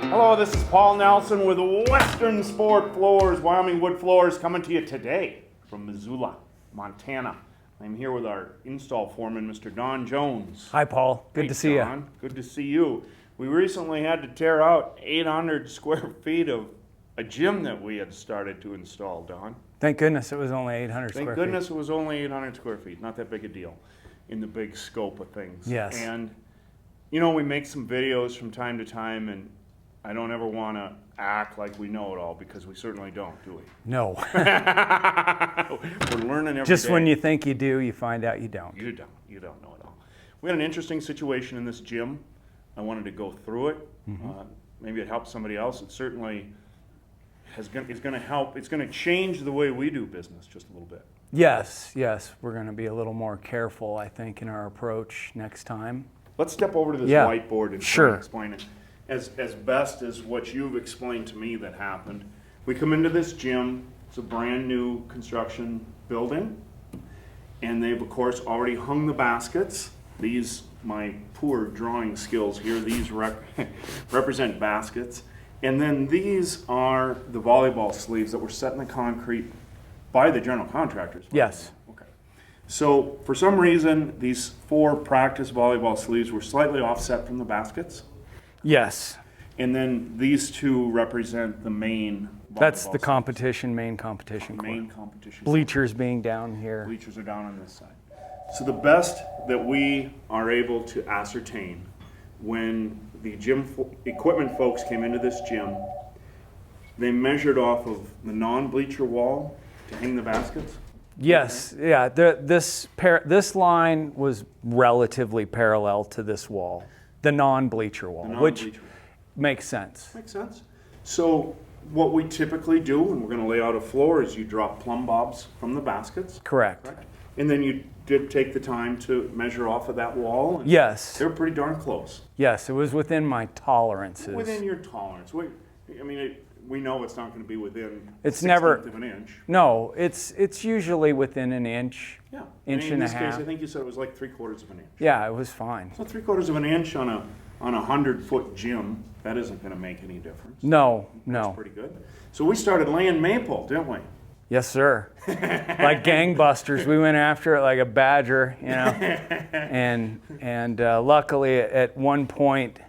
Hello, this is Paul Nelson with Western Sport Floors, Wyoming Wood Floors, coming to you today from Missoula, Montana. I'm here with our install foreman, Mr. Don Jones. Hi, Paul. Good to see you. Good to see you. We recently had to tear out 800 square feet of a gym that we had started to install, Don. Thank goodness it was only 800 square feet. Thank goodness it was only 800 square feet. Not that big a deal in the big scope of things. Yes. And, you know, we make some videos from time to time, and I don't ever want to act like we know it all, because we certainly don't, do we? No. We're learning every Just day. when you think you do, you find out you don't. You don't. You don't know it all. We had an interesting situation in this gym. I wanted to go through it. Maybe it helps somebody else. It certainly is going to help. It's going to change the way we do business just a little bit. Yes, yes. We're going to be a little more careful, I think, in our approach next time. Let's step over to this Yeah. whiteboard and try and explain it as best as what you've explained to me that happened. We come into this gym. It's a brand new construction building, and they've of course already hung the baskets. These, my poor drawing skills here, these represent baskets. And then these are the volleyball sleeves that were set in the concrete by the general contractors. Yes. Okay. So for some reason, these 4 practice volleyball sleeves were slightly offset from the baskets. Yes. And then these 2 represent the main volleyball That's the sleeves. competition, main competition court. Main competition. Bleachers being down here. Bleachers are down on this side. So the best that we are able to ascertain when the gym equipment folks came into this gym, they measured off of the non-bleacher wall to hang the baskets. Yes, yeah. This line was relatively parallel to this wall, the non-bleacher wall, which makes sense. Makes sense. So what we typically do, and we're going to lay out a floor, is you drop plumb bobs from the baskets. Correct. And then you did take the time to measure off of that wall. And yes. They're pretty darn close. Yes, it was within my tolerances. Within your tolerance. We know it's not going to be within it's 1/16 never of an inch. No, it's usually within an inch. Yeah. Inch and a half. In this case, I think you said it was like 3/4 of an inch. Yeah, it was fine. So 3/4 of an inch on a 100-foot gym, that isn't going to make any difference. No. That's pretty good. So we started laying maple, didn't we? Yes, sir. Like gangbusters, we went after it like a badger, you know. and luckily, at one point,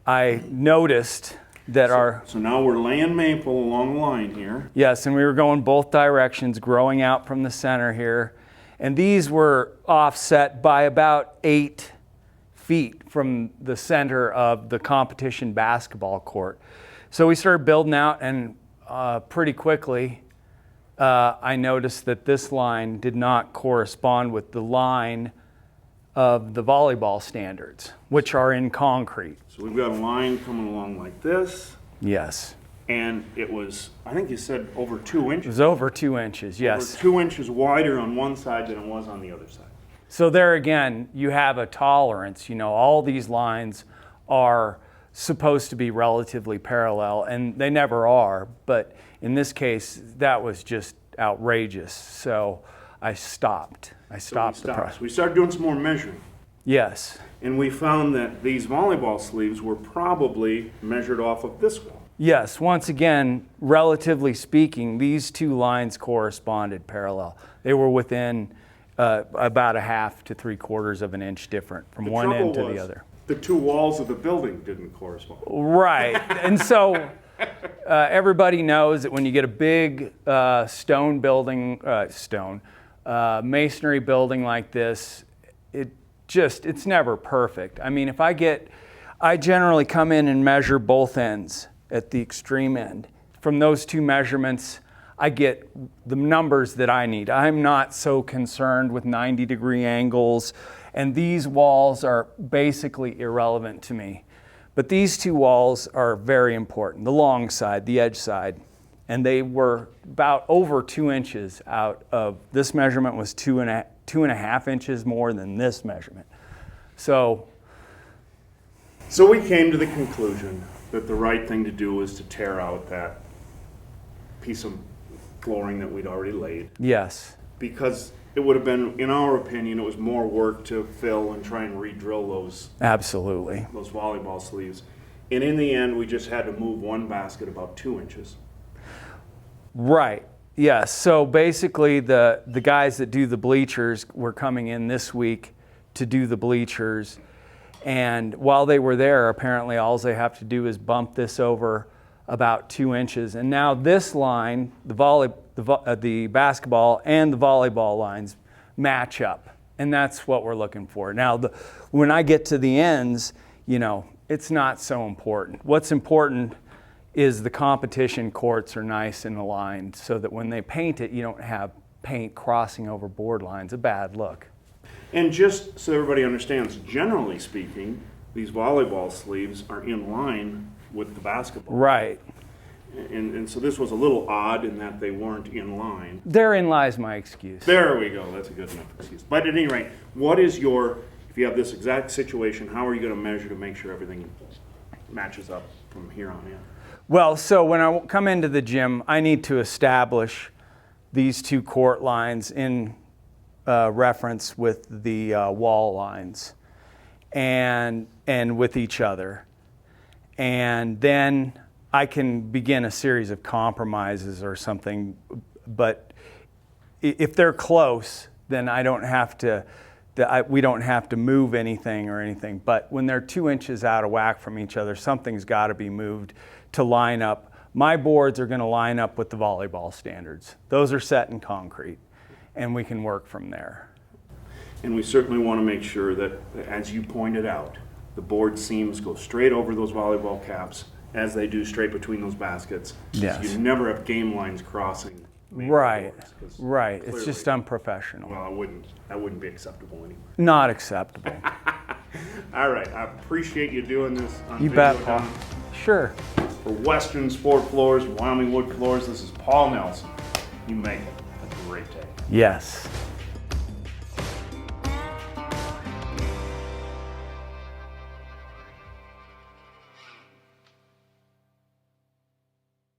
I noticed that So now we're laying maple along the line here. Yes, and we were going both directions, growing out from the center here. And these were offset by about 8 feet from the center of the competition basketball court. So we started building out, and pretty quickly, I noticed that this line did not correspond with the line of the volleyball standards, which are in concrete. So we've got a line coming along like this. Yes. And it was, I think you said over 2 inches. It was over 2 inches, yes. Over 2 inches wider on one side than it was on the other side. So there again, you have a tolerance. You know, all these lines are supposed to be relatively parallel, and they never are. But in this case, that was just outrageous. So I stopped. The process. We started doing some more measuring. Yes. And we found that these volleyball sleeves were probably measured off of this wall. Yes. Once again, relatively speaking, these 2 lines corresponded parallel. They were within about a 1/2 to 3/4 of an inch different from one end to the other. The 2 walls of the building didn't correspond. Right. And so everybody knows that when you get a big stone building, masonry building like this, it's never perfect. I mean, I generally come in and measure both ends at the extreme end. From those 2 measurements, I get the numbers that I need. I'm not so concerned with 90-degree angles, and these walls are basically irrelevant to me. But these 2 walls are very important, the long side, the edge side. And they were about over 2 inches out of, this measurement was 2.5 inches more than this measurement. So we came to the conclusion that the right thing to do was to tear out that piece of flooring that we'd already laid. Yes. Because it would have been, in our opinion, it was more work to fill and try and re-drill Absolutely. those volleyball sleeves. And in the end, we just had to move one basket about 2 inches. Right. Yes. So basically, the guys that do the bleachers were coming in this week to do the bleachers, and while they were there, apparently all they have to do is bump this over about 2 inches, and now this line, the basketball and the volleyball lines match up, and that's what we're looking for. Now, when I get to the ends, you know, it's not so important. What's important is the competition courts are nice and aligned so that when they paint it, you don't have paint crossing over board lines, a bad look. And just so everybody understands, generally speaking, these volleyball sleeves are in line with the basketball. Right. And so this was a little odd in that they weren't in line. Therein lies my excuse. There we go, that's a good enough excuse. But at any rate, what is your, if you have this exact situation, how are you going to measure to make sure everything matches up from here on in? Well, so when I come into the gym, I need to establish these two court lines in reference with the wall lines and with each other. And then I can begin a series of compromises or something, but if they're close, then I don't have to, we don't have to move anything or anything. But when they're 2 inches out of whack from each other, something's got to be moved to line up. My boards are going to line up with the volleyball standards. Those are set in concrete, and we can work from there. And we certainly want to make sure that, as you pointed out, the board seams go straight over those volleyball caps as they do straight between those baskets. Yes. So you never have game lines crossing. Right, boards, right. clearly, It's just unprofessional. well, that wouldn't be acceptable anymore. Not acceptable. All right, I appreciate you doing this on You video, bet, Paul. Don. Sure. For Western Sport Floors, Wyoming Wood Floors, this is Paul Nelson. You make it a great day. Yes.